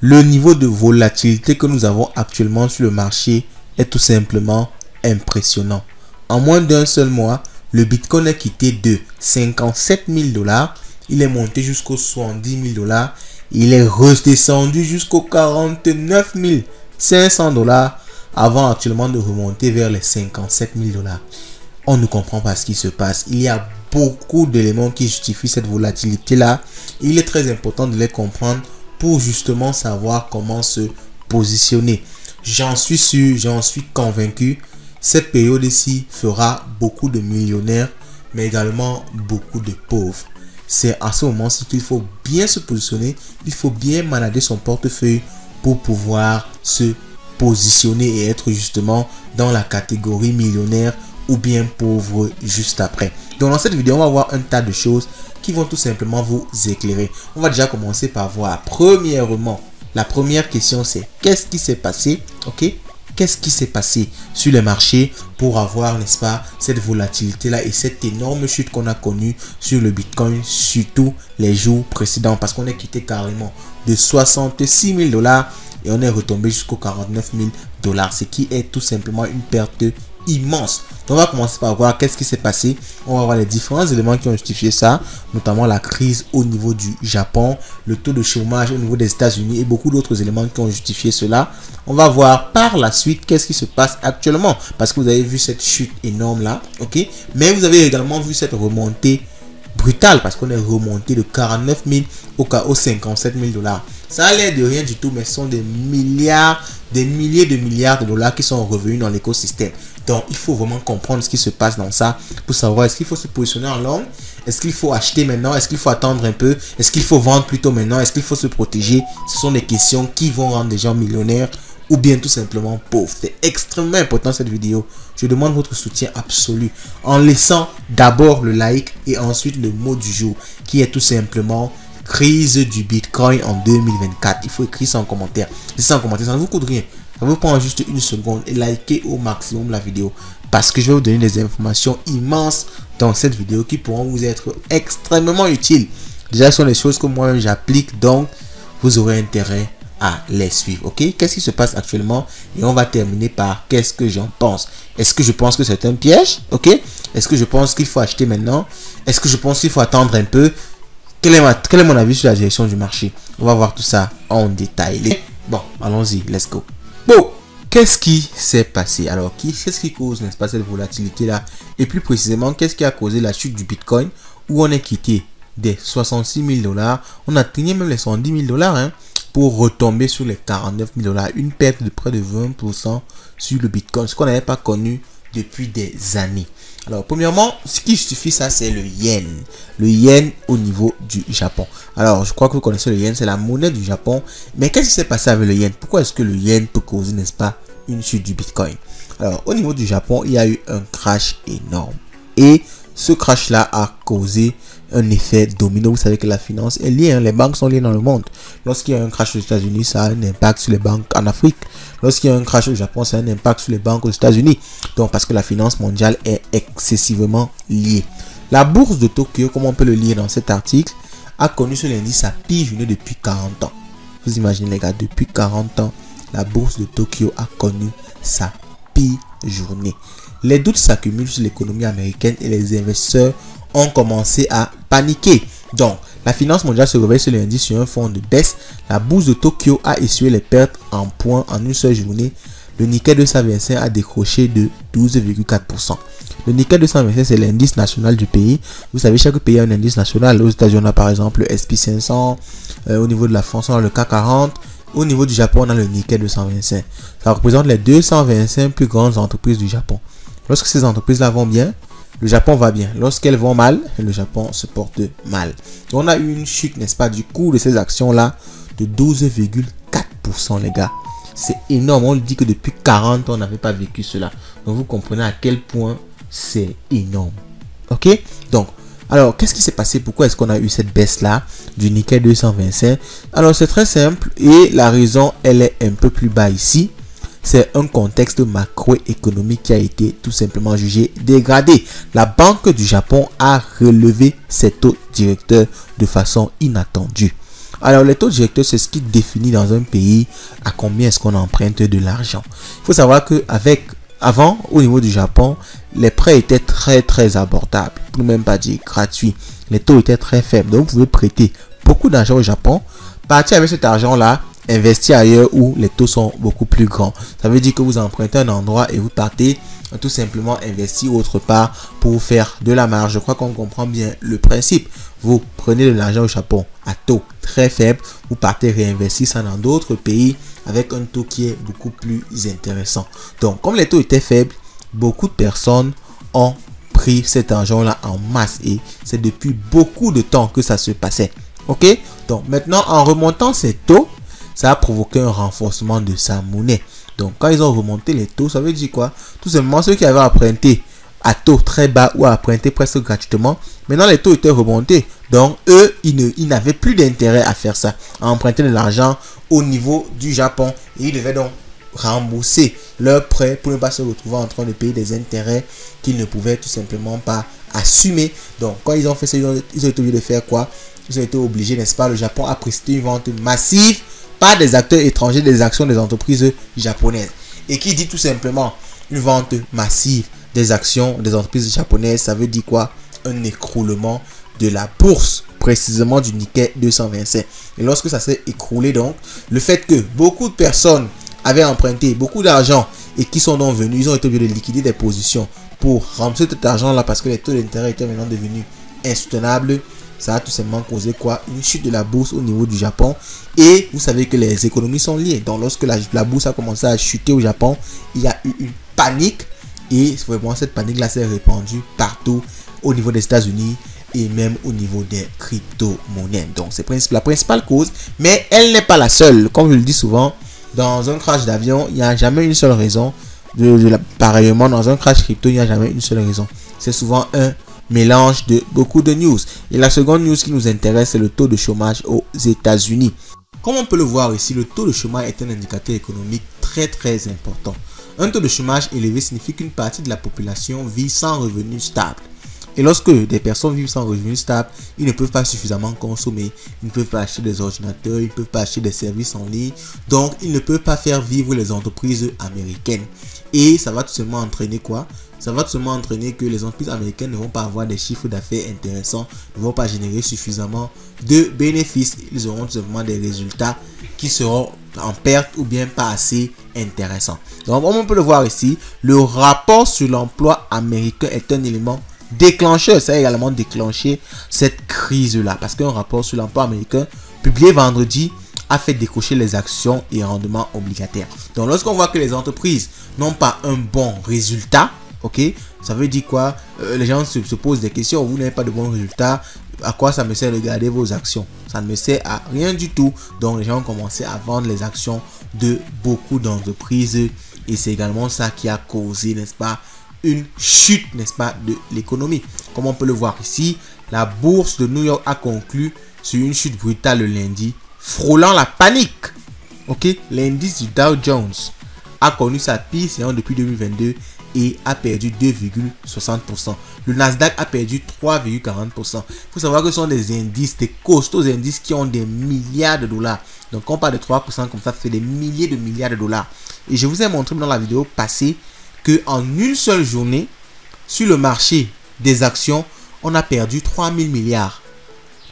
Le niveau de volatilité que nous avons actuellement sur le marché est tout simplement impressionnant. En moins d'un seul mois, le Bitcoin a quitté de 57 000 $, il est monté jusqu'aux 70 000 $, il est redescendu jusqu'aux 49 500 $ avant actuellement de remonter vers les 57 000 $. On ne comprend pas ce qui se passe. Il y a beaucoup d'éléments qui justifient cette volatilité-là. Il est très important de les comprendre pour justement savoir comment se positionner. J'en suis sûr, j'en suis convaincu. Cette période ici fera beaucoup de millionnaires, mais également beaucoup de pauvres. C'est à ce moment-ci qu'il faut bien se positionner. Il faut bien manager son portefeuille pour pouvoir se positionner et être justement dans la catégorie millionnaire ou bien pauvre juste après. Donc dans cette vidéo, on va voir un tas de choses qui vont tout simplement vous éclairer. On va déjà commencer par voir. Premièrement, la première question c'est qu'est-ce qui s'est passé? Ok, qu'est-ce qui s'est passé sur les marchés pour avoir, n'est-ce pas, cette volatilité là et cette énorme chute qu'on a connue sur le Bitcoin, surtout les jours précédents, parce qu'on est quitté carrément de 66 000 $ et on est retombé jusqu'aux 49 000 $, ce qui est tout simplement une perte immense. Donc on va commencer par voir qu'est-ce qui s'est passé. On va voir les différents éléments qui ont justifié ça, notamment la crise au niveau du Japon, le taux de chômage au niveau des États-Unis et beaucoup d'autres éléments qui ont justifié cela. On va voir par la suite qu'est-ce qui se passe actuellement, parce que vous avez vu cette chute énorme là, ok, mais vous avez également vu cette remontée brutale, parce qu'on est remonté de 49 000 aux 57 000 $. Ça a l'air de rien du tout, mais ce sont des milliards, des milliers de milliards de dollars qui sont revenus dans l'écosystème. Donc, il faut vraiment comprendre ce qui se passe dans ça pour savoir est-ce qu'il faut se positionner en long, est-ce qu'il faut acheter maintenant, est-ce qu'il faut attendre un peu, est-ce qu'il faut vendre plutôt maintenant, est-ce qu'il faut se protéger. Ce sont des questions qui vont rendre des gens millionnaires ou bien tout simplement pauvres. C'est extrêmement important cette vidéo. Je demande votre soutien absolu en laissant d'abord le like et ensuite le mot du jour qui est tout simplement crise du Bitcoin en 2024. Il faut écrire ça en commentaire. C'est ça en commentaire, ça ne vous coûte rien. Ça vous prend juste une seconde et likez au maximum la vidéo, parce que je vais vous donner des informations immenses dans cette vidéo qui pourront vous être extrêmement utiles. Déjà, ce sont des choses que moi-même j'applique, donc vous aurez intérêt à les suivre. Ok, qu'est-ce qui se passe actuellement? Et on va terminer par qu'est-ce que j'en pense. Est-ce que je pense que c'est un piège? Ok, est-ce que je pense qu'il faut acheter maintenant? Est-ce que je pense qu'il faut attendre un peu? Quel est mon avis sur la direction du marché? On va voir tout ça en détail. Bon, allons-y, let's go. Bon, qu'est-ce qui s'est passé? Alors, qu'est-ce qui cause, n'est-ce pas, cette volatilité-là? Et plus précisément, qu'est-ce qui a causé la chute du Bitcoin, où on est quitté des 66 000 $, on a atteint même les 110 000 $, hein, pour retomber sur les 49 000 $, une perte de près de 20% sur le Bitcoin, ce qu'on n'avait pas connu depuis des années. Alors, premièrement, ce qui justifie ça, c'est le yen. Le yen au niveau du Japon. Alors, je crois que vous connaissez le yen, c'est la monnaie du Japon. Mais qu'est-ce qui s'est passé avec le yen? Pourquoi est-ce que le yen peut causer, n'est-ce pas, une chute du Bitcoin? Alors, au niveau du Japon, il y a eu un crash énorme. Et ce crash-là a causé un effet domino. Vous savez que la finance est liée, hein, les banques sont liées dans le monde. Lorsqu'il y a un crash aux États-Unis, ça a un impact sur les banques en Afrique. Lorsqu'il y a un crash au Japon, ça a un impact sur les banques aux États-Unis. Donc, parce que la finance mondiale est excessivement liée. La bourse de Tokyo, comme on peut le lire dans cet article, a connu ce lundi sa pire journée depuis 40 ans. Vous imaginez les gars, depuis 40 ans, la bourse de Tokyo a connu sa pire journée. Les doutes s'accumulent sur l'économie américaine et les investisseurs ont commencé à paniquer. Donc, la finance mondiale se réveille ce lundi sur un fond de baisse. La bourse de Tokyo a essuyé les pertes en points en une seule journée. Le Nikkei 225 a décroché de 12,4%. Le Nikkei 225, c'est l'indice national du pays. Vous savez, chaque pays a un indice national. Aux États-Unis, on a par exemple le SP 500. Au niveau de la France, on a le CAC 40. Au niveau du Japon, on a le Nikkei 225. Ça représente les 225 plus grandes entreprises du Japon. Lorsque ces entreprises-là vont bien, le Japon va bien. Lorsqu'elles vont mal, le Japon se porte mal. Donc, on a eu une chute, n'est-ce pas, du cours de ces actions-là de 12,4%, les gars. C'est énorme. On dit que depuis 40 ans, on n'avait pas vécu cela. Donc, vous comprenez à quel point c'est énorme. Ok? Donc, alors, qu'est-ce qui s'est passé? Pourquoi est-ce qu'on a eu cette baisse-là du Nikkei 225? Alors, c'est très simple et la raison, elle est un peu plus bas ici. C'est un contexte macroéconomique qui a été tout simplement jugé dégradé. La Banque du Japon a relevé ses taux directeurs de façon inattendue. Alors, les taux directeurs, c'est ce qui définit dans un pays à combien est-ce qu'on emprunte de l'argent. Il faut savoir que avant, au niveau du Japon, les prêts étaient très abordables, pour ne même pas dire gratuits. Les taux étaient très faibles, donc vous pouvez prêter beaucoup d'argent au Japon, partir avec cet argent-là, investir ailleurs où les taux sont beaucoup plus grands. Ça veut dire que vous empruntez un endroit et vous partez tout simplement investir autre part pour faire de la marge. Je crois qu'on comprend bien le principe. Vous prenez de l'argent au Japon à taux très faible, vous partez réinvestir ça dans d'autres pays avec un taux qui est beaucoup plus intéressant. Donc, comme les taux étaient faibles, beaucoup de personnes ont pris cet argent-là en masse et c'est depuis beaucoup de temps que ça se passait. Ok? Donc, maintenant, en remontant ces taux, ça a provoqué un renforcement de sa monnaie. Donc, quand ils ont remonté les taux, ça veut dire quoi? Tout simplement, ceux qui avaient emprunté à taux très bas ou emprunté presque gratuitement, maintenant les taux étaient remontés. Donc, eux, ils n'avaient plus d'intérêt à faire ça, à emprunter de l'argent au niveau du Japon. Et ils devaient donc rembourser leurs prêts pour ne pas se retrouver en train de payer des intérêts qu'ils ne pouvaient tout simplement pas assumer. Donc, quand ils ont fait ça, ils ont été obligés de faire quoi? Ils ont été obligés, n'est-ce pas? Le Japon a précipité une vente massive par des acteurs étrangers des actions des entreprises japonaises. Et qui dit tout simplement une vente massive des actions des entreprises japonaises, ça veut dire quoi? Un écroulement de la bourse, précisément du Nikkei 225. Et lorsque ça s'est écroulé, donc, le fait que beaucoup de personnes avaient emprunté beaucoup d'argent et qui sont donc venus, ils ont été obligés de liquider des positions pour rembourser cet argent-là parce que les taux d'intérêt étaient maintenant devenus insoutenables. Ça a tout simplement causé quoi? Une chute de la bourse au niveau du Japon. Et vous savez que les économies sont liées. Donc lorsque la bourse a commencé à chuter au Japon, il y a eu une panique. Et vraiment cette panique-là s'est répandue partout au niveau des États-Unis et même au niveau des crypto-monnaies. Donc c'est la principale cause. Mais elle n'est pas la seule. Comme je le dis souvent, dans un crash d'avion, il n'y a jamais une seule raison. Pareillement, dans un crash crypto, il n'y a jamais une seule raison. C'est souvent un mélange de beaucoup de news. Et la seconde news qui nous intéresse, c'est le taux de chômage aux États-Unis. Comme on peut le voir ici, le taux de chômage est un indicateur économique très important. Un taux de chômage élevé signifie qu'une partie de la population vit sans revenu stable. Et lorsque des personnes vivent sans revenu stable, ils ne peuvent pas suffisamment consommer, ils ne peuvent pas acheter des ordinateurs, ils ne peuvent pas acheter des services en ligne, donc ils ne peuvent pas faire vivre les entreprises américaines. Et ça va tout simplement entraîner quoi? Ça va tout simplement entraîner que les entreprises américaines ne vont pas avoir des chiffres d'affaires intéressants, ne vont pas générer suffisamment de bénéfices. Ils auront tout simplement des résultats qui seront en perte ou bien pas assez intéressants. Donc, comme on peut le voir ici, le rapport sur l'emploi américain est un élément déclencheur. Ça a également déclenché cette crise-là. Parce qu'un rapport sur l'emploi américain publié vendredi a fait décocher les actions et rendements obligataires. Donc, lorsqu'on voit que les entreprises n'ont pas un bon résultat, ok, ça veut dire quoi? Les gens se posent des questions. Vous n'avez pas de bons résultats. À quoi ça me sert de garder vos actions? Ça ne me sert à rien du tout. Donc, les gens ont commencé à vendre les actions de beaucoup d'entreprises. Et c'est également ça qui a causé, n'est-ce pas, une chute, n'est-ce pas, de l'économie. Comme on peut le voir ici, la bourse de New York a conclu sur une chute brutale le lundi, frôlant la panique. Ok, l'indice du Dow Jones a connu sa pire séance depuis 2022 et a perdu 2,60%. Le Nasdaq a perdu 3,40%. Il faut savoir que ce sont des indices, des costauds indices qui ont des milliards de dollars. Donc quand on parle de 3% comme ça, ça fait des milliers de milliards de dollars. Et je vous ai montré dans la vidéo passée que en une seule journée, sur le marché des actions, on a perdu 3000 milliards.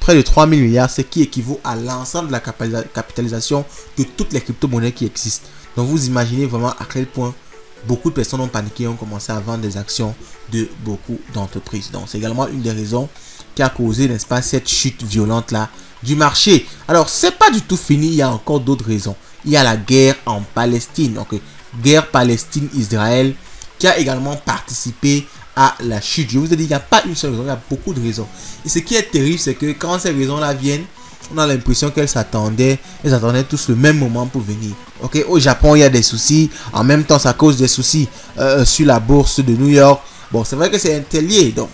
Près de 3000 milliards, ce qui équivaut à l'ensemble de la capitalisation de toutes les crypto-monnaies qui existent. Donc vous imaginez vraiment à quel point beaucoup de personnes ont paniqué et ont commencé à vendre des actions de beaucoup d'entreprises. Donc c'est également une des raisons qui a causé, n'est-ce pas, cette chute violente là du marché. Alors c'est pas du tout fini, il y a encore d'autres raisons. Il y a la guerre en Palestine, donc guerre Palestine-Israël qui a également participé à la chute. Je vous ai dit, il n'y a pas une seule raison, il y a beaucoup de raisons. Et ce qui est terrible, c'est que quand ces raisons-là viennent, on a l'impression qu'elles s'attendaient tous le même moment pour venir. Ok, au Japon, il y a des soucis. En même temps, ça cause des soucis sur la bourse de New York. Bon, c'est vrai que c'est interlié. Donc,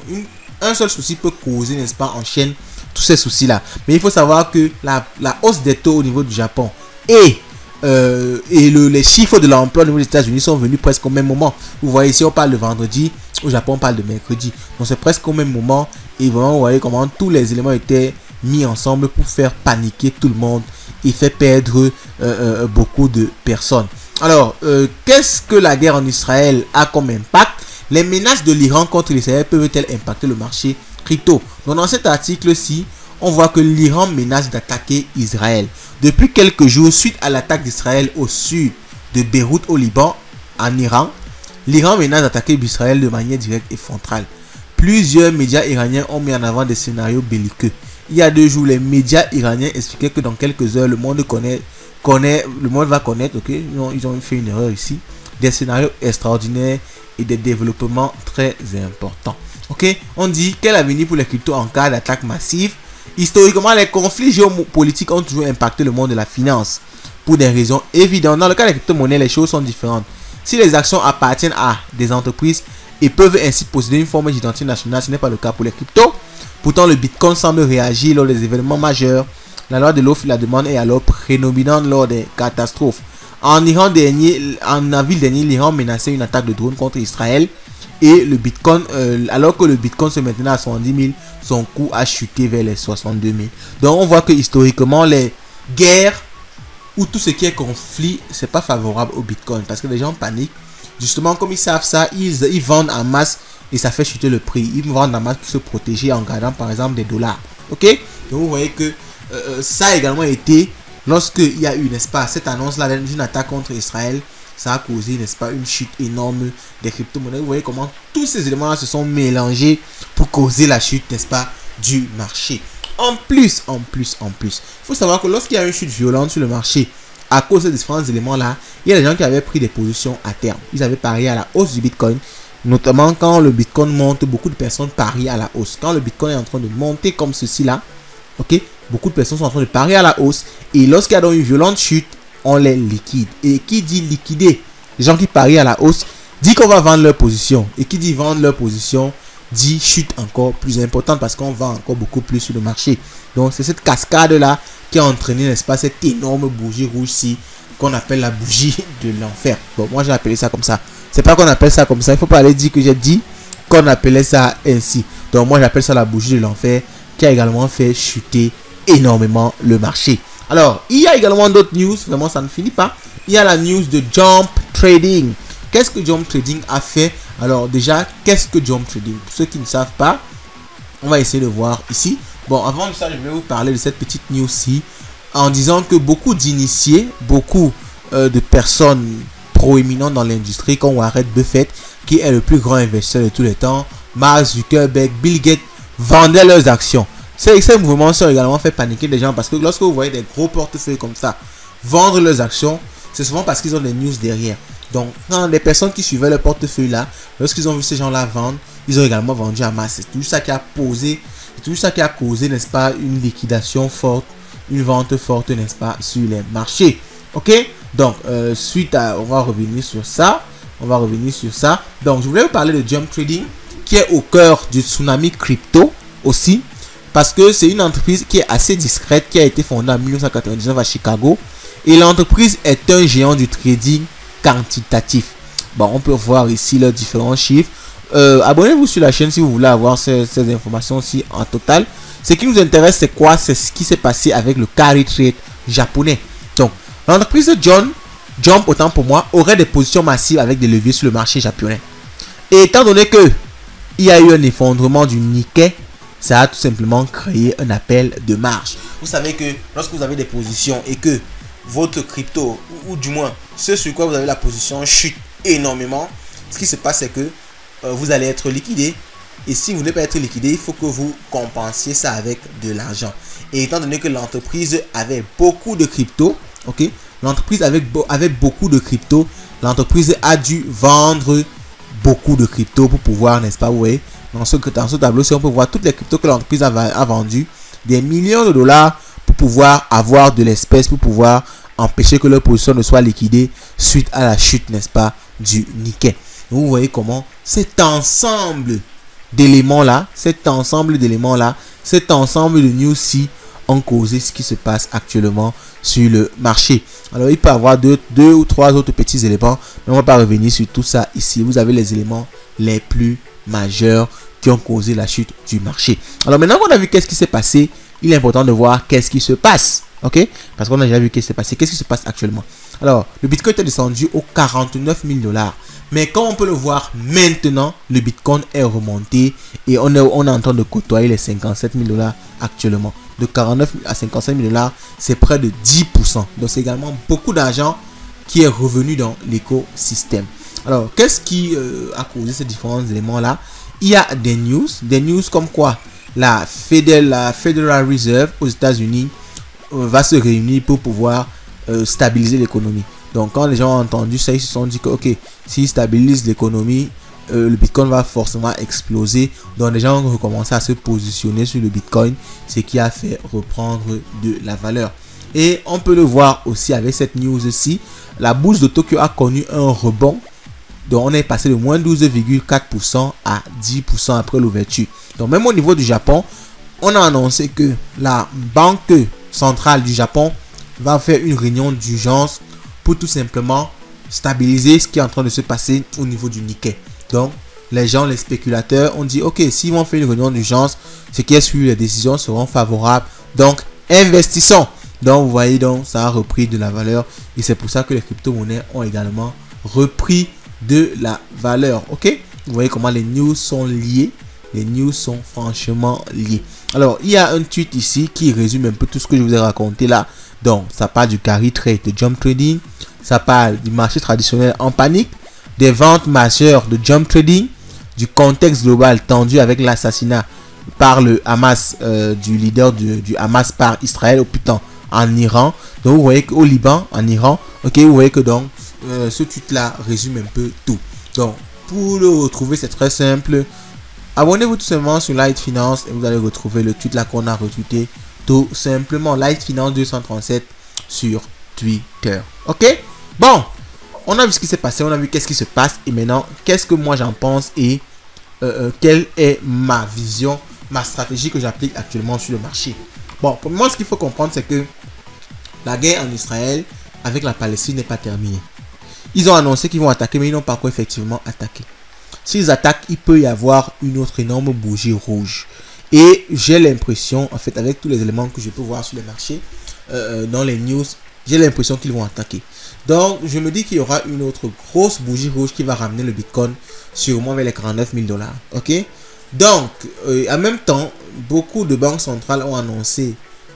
un seul souci peut causer, n'est-ce pas, en chaîne, tous ces soucis-là. Mais il faut savoir que la hausse des taux au niveau du Japon et les chiffres de l'emploi au niveau des États-Unis sont venus presque au même moment. Vous voyez ici, on parle de vendredi. Au Japon, on parle de mercredi. Donc, c'est presque au même moment. Et vraiment, vous voyez comment tous les éléments étaient mis ensemble pour faire paniquer tout le monde et faire perdre beaucoup de personnes. Alors, qu'est-ce que la guerre en Israël a comme impact? Les menaces de l'Iran contre Israël peuvent-elles impacter le marché crypto? Donc, dans cet article-ci, on voit que l'Iran menace d'attaquer Israël. Depuis quelques jours, suite à l'attaque d'Israël au sud de Beyrouth au Liban, en Iran, l'Iran menace d'attaquer Israël de manière directe et frontale. Plusieurs médias iraniens ont mis en avant des scénarios belliqueux. Il y a 2 jours, les médias iraniens expliquaient que dans quelques heures, le monde va connaître, ok, ils ont fait une erreur ici, des scénarios extraordinaires et des développements très importants. Ok, on dit quel avenir pour les cryptos en cas d'attaque massive. Historiquement, les conflits géopolitiques ont toujours impacté le monde de la finance pour des raisons évidentes. Dans le cas des crypto-monnaies, les choses sont différentes. Si les actions appartiennent à des entreprises et peuvent ainsi posséder une forme d'identité nationale, ce n'est pas le cas pour les cryptos. Pourtant, le Bitcoin semble réagir lors des événements majeurs. La loi de l'offre et la demande est alors prédominante lors des catastrophes. En avril dernier, l'Iran menaçait une attaque de drone contre Israël. Et le Bitcoin, alors que le Bitcoin se maintenait à 70 000, son coût a chuté vers les 62 000. Donc on voit que historiquement, les guerres ou tout ce qui est conflit, c'est pas favorable au Bitcoin. Parce que les gens paniquent. Justement, comme ils savent ça, ils vendent en masse et ça fait chuter le prix. Ils vendent en masse pour se protéger en gardant par exemple des dollars. Ok? Donc vous voyez que ça a également été, lorsqu'il y a eu, n'est-ce pas, cette annonce-là d'une attaque contre Israël, ça a causé, n'est-ce pas, une chute énorme des crypto-monnaies. Vous voyez comment tous ces éléments-là se sont mélangés pour causer la chute, n'est-ce pas, du marché. En plus, il faut savoir que lorsqu'il y a une chute violente sur le marché, à cause de ces différents éléments-là, il y a des gens qui avaient pris des positions à terme. Ils avaient parié à la hausse du Bitcoin. Notamment quand le Bitcoin monte, beaucoup de personnes parient à la hausse. Quand le Bitcoin est en train de monter comme ceci-là, ok, beaucoup de personnes sont en train de parier à la hausse. Et lorsqu'il y a donc une violente chute, on les liquide. Et qui dit liquider, les gens qui parient à la hausse, dit qu'on va vendre leur position. Et qui dit vendre leur position, dit chute encore plus importante parce qu'on vend encore beaucoup plus sur le marché. Donc c'est cette cascade-là qui a entraîné, n'est-ce pas, cette énorme bougie rouge-ci qu'on appelle la bougie de l'enfer. Bon, moi j'ai appelé ça comme ça. C'est pas qu'on appelle ça comme ça. Il faut pas aller dire que j'ai dit qu'on appelait ça ainsi. Donc moi j'appelle ça la bougie de l'enfer qui a également fait chuter énormément le marché. Alors, il y a également d'autres news, vraiment ça ne finit pas. Il y a la news de Jump Trading. Qu'est-ce que Jump Trading a fait? Alors déjà, qu'est-ce que Jump Trading? Pour ceux qui ne savent pas, on va essayer de voir ici. Bon, avant de ça, je vais vous parler de cette petite news-ci en disant que beaucoup d'initiés, beaucoup de personnes proéminentes dans l'industrie, comme Warren Buffett, qui est le plus grand investisseur de tous les temps, Mark Zuckerberg, Bill Gates, vendaient leurs actions. Ces mouvements ont également fait paniquer les gens parce que lorsque vous voyez des gros portefeuilles comme ça vendre leurs actions, c'est souvent parce qu'ils ont des news derrière. Donc, quand les personnes qui suivaient le portefeuille là, lorsqu'ils ont vu ces gens là vendre, ils ont également vendu à masse. C'est tout ça qui a posé, c'est tout ça qui a causé, n'est-ce pas, une liquidation forte, une vente forte, n'est-ce pas, sur les marchés. Ok, donc suite à, on va revenir sur ça. Donc, je voulais vous parler de Jump Trading qui est au cœur du tsunami crypto aussi. Parce que c'est une entreprise qui est assez discrète, qui a été fondée en 1999 à Chicago. Et l'entreprise est un géant du trading quantitatif. Bon, on peut voir ici leurs différents chiffres. Abonnez-vous sur la chaîne si vous voulez avoir ces informations aussi en total. Ce qui nous intéresse, c'est quoi? C'est ce qui s'est passé avec le carry trade japonais. Donc, l'entreprise Jump, autant pour moi, aurait des positions massives avec des leviers sur le marché japonais. Et étant donné que il y a eu un effondrement du Nikkei, ça a tout simplement créé un appel de marge. Vous savez que lorsque vous avez des positions et que votre crypto, ou du moins ce sur quoi vous avez la position, chute énormément, ce qui se passe c'est que vous allez être liquidé. Et si vous ne voulez pas être liquidé, il faut que vous compensiez ça avec de l'argent. Et étant donné que l'entreprise avait beaucoup de crypto, ok, l'entreprise avait beaucoup de crypto, l'entreprise a dû vendre beaucoup de crypto pour pouvoir, n'est-ce pas, vous voyez, dans ce tableau, si on peut voir toutes les cryptos que l'entreprise a vendues, des millions de dollars pour pouvoir avoir de l'espèce, pour pouvoir empêcher que leur position ne soit liquidée suite à la chute, n'est-ce pas, du Nikkei. Donc, vous voyez comment cet ensemble d'éléments-là, cet ensemble de news-ci ont causé ce qui se passe actuellement sur le marché. Alors, il peut y avoir deux ou trois autres petits éléments, mais on ne va pas revenir sur tout ça ici. Vous avez les éléments les plus majeurs qui ont causé la chute du marché. Alors maintenant qu'on a vu qu'est-ce qui s'est passé il est important de voir qu'est-ce qui se passe. Ok? Parce qu'on a déjà vu qu'est-ce qui s'est passé. Qu'est-ce qui se passe actuellement? Alors, le Bitcoin est descendu aux 49 000 $. Mais comme on peut le voir maintenant, le Bitcoin est remonté et on est en train de côtoyer les 57 000 $ actuellement. De 49 000 à 55 000 $, c'est près de 10%. Donc, c'est également beaucoup d'argent qui est revenu dans l'écosystème. Alors, qu'est-ce qui a causé ces différents éléments-là? Il y a des news comme quoi la Federal Reserve aux États-Unis va se réunir pour pouvoir stabiliser l'économie. Donc, quand les gens ont entendu ça, ils se sont dit que, ok, s'ils stabilisent l'économie, le Bitcoin va forcément exploser. Donc, les gens ont recommencé à se positionner sur le Bitcoin, ce qui a fait reprendre de la valeur. Et on peut le voir aussi avec cette news-ci. La bourse de Tokyo a connu un rebond. Donc, on est passé de moins 12,4% à 10% après l'ouverture. Donc, même au niveau du Japon, on a annoncé que la banque centrale du Japon va faire une réunion d'urgence pour tout simplement stabiliser ce qui est en train de se passer au niveau du Nikkei. Donc, les gens, les spéculateurs ont dit, ok, s'ils vont faire une réunion d'urgence, ce qui est sûr, les décisions seront favorables. Donc, investissons. Donc, vous voyez, donc, ça a repris de la valeur. Et c'est pour ça que les crypto-monnaies ont également repris de la valeur. Ok, vous voyez comment les news sont liées. Les news sont franchement liées. Alors, il y a un tweet ici qui résume un peu tout ce que je vous ai raconté là. Donc, ça parle du carry trade de jump trading. Ça parle du marché traditionnel en panique. Des ventes majeures de jump trading. Du contexte global tendu avec l'assassinat par le Hamas, du leader du Hamas par Israël, en Iran. Donc, vous voyez qu'au Liban, en Iran, ok, vous voyez que donc, ce tweet-là résume un peu tout. Donc, pour le retrouver, c'est très simple. Abonnez-vous tout simplement sur Light Finance et vous allez retrouver le tweet là qu'on a retweeté tout simplement. Light Finance 237 sur Twitter. Ok? Bon, on a vu ce qui s'est passé, on a vu qu'est-ce qui se passe et maintenant, qu'est-ce que moi j'en pense et quelle est ma vision, ma stratégie que j'applique actuellement sur le marché. Bon, pour moi, ce qu'il faut comprendre, c'est que la guerre en Israël avec la Palestine n'est pas terminée. Ils ont annoncé qu'ils vont attaquer, mais ils n'ont pas encore effectivement attaqué. S'ils attaquent, il peut y avoir une autre énorme bougie rouge. Et j'ai l'impression, en fait, avec tous les éléments que je peux voir sur le marché, dans les news, j'ai l'impression qu'ils vont attaquer. Donc, je me dis qu'il y aura une autre grosse bougie rouge qui va ramener le Bitcoin sûrement vers les 49 000 $. Ok? Donc, en même temps, beaucoup de banques centrales ont annoncé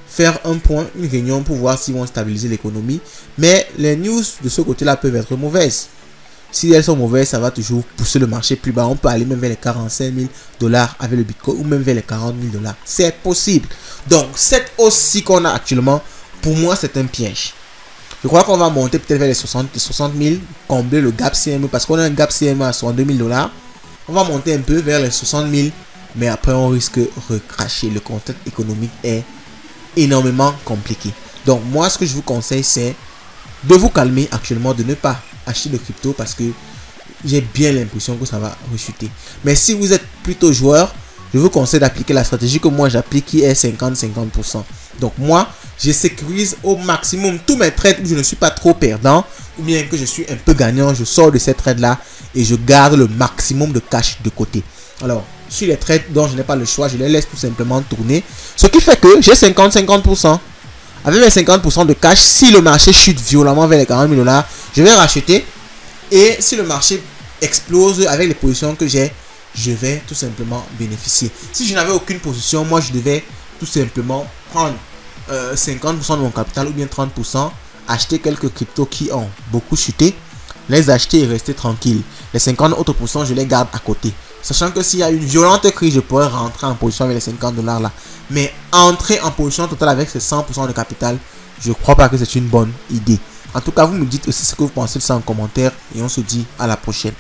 faire un point, une réunion pour voir s'ils vont stabiliser l'économie. Mais les news de ce côté-là peuvent être mauvaises. Si elles sont mauvaises, ça va toujours pousser le marché plus bas. On peut aller même vers les 45 000 $ avec le Bitcoin ou même vers les 40 000 $. C'est possible. Donc, cette hausse-ci qu'on a actuellement, pour moi, c'est un piège. Je crois qu'on va monter peut-être vers les 60 000, combler le gap CME parce qu'on a un gap CME à 62 000 $. On va monter un peu vers les 60 000, mais après, on risque de recracher. Le contexte économique est énormément compliqué. Donc, moi, ce que je vous conseille, c'est de vous calmer actuellement, de ne pas acheter de crypto parce que j'ai bien l'impression que ça va rechuter. Mais si vous êtes plutôt joueur, je vous conseille d'appliquer la stratégie que moi j'applique qui est 50-50%. Donc moi, je sécurise au maximum tous mes trades où je ne suis pas trop perdant ou bien que je suis un peu gagnant. Je sors de ces trades là et je garde le maximum de cash de côté. Alors, sur les trades dont je n'ai pas le choix, je les laisse tout simplement tourner. Ce qui fait que j'ai 50-50%. Avec mes 50% de cash, si le marché chute violemment vers les 40 000 $, je vais racheter. Et si le marché explose avec les positions que j'ai, je vais tout simplement bénéficier. Si je n'avais aucune position, moi je devais tout simplement prendre 50% de mon capital ou bien 30%, acheter quelques cryptos qui ont beaucoup chuté, les acheter et rester tranquille. Les 50 autres %, je les garde à côté. Sachant que s'il y a une violente crise, je pourrais rentrer en position avec les 50 $ là. Mais entrer en position totale avec ces 100% de capital, je ne crois pas que c'est une bonne idée. En tout cas, vous me dites aussi ce que vous pensez de ça en commentaire et on se dit à la prochaine.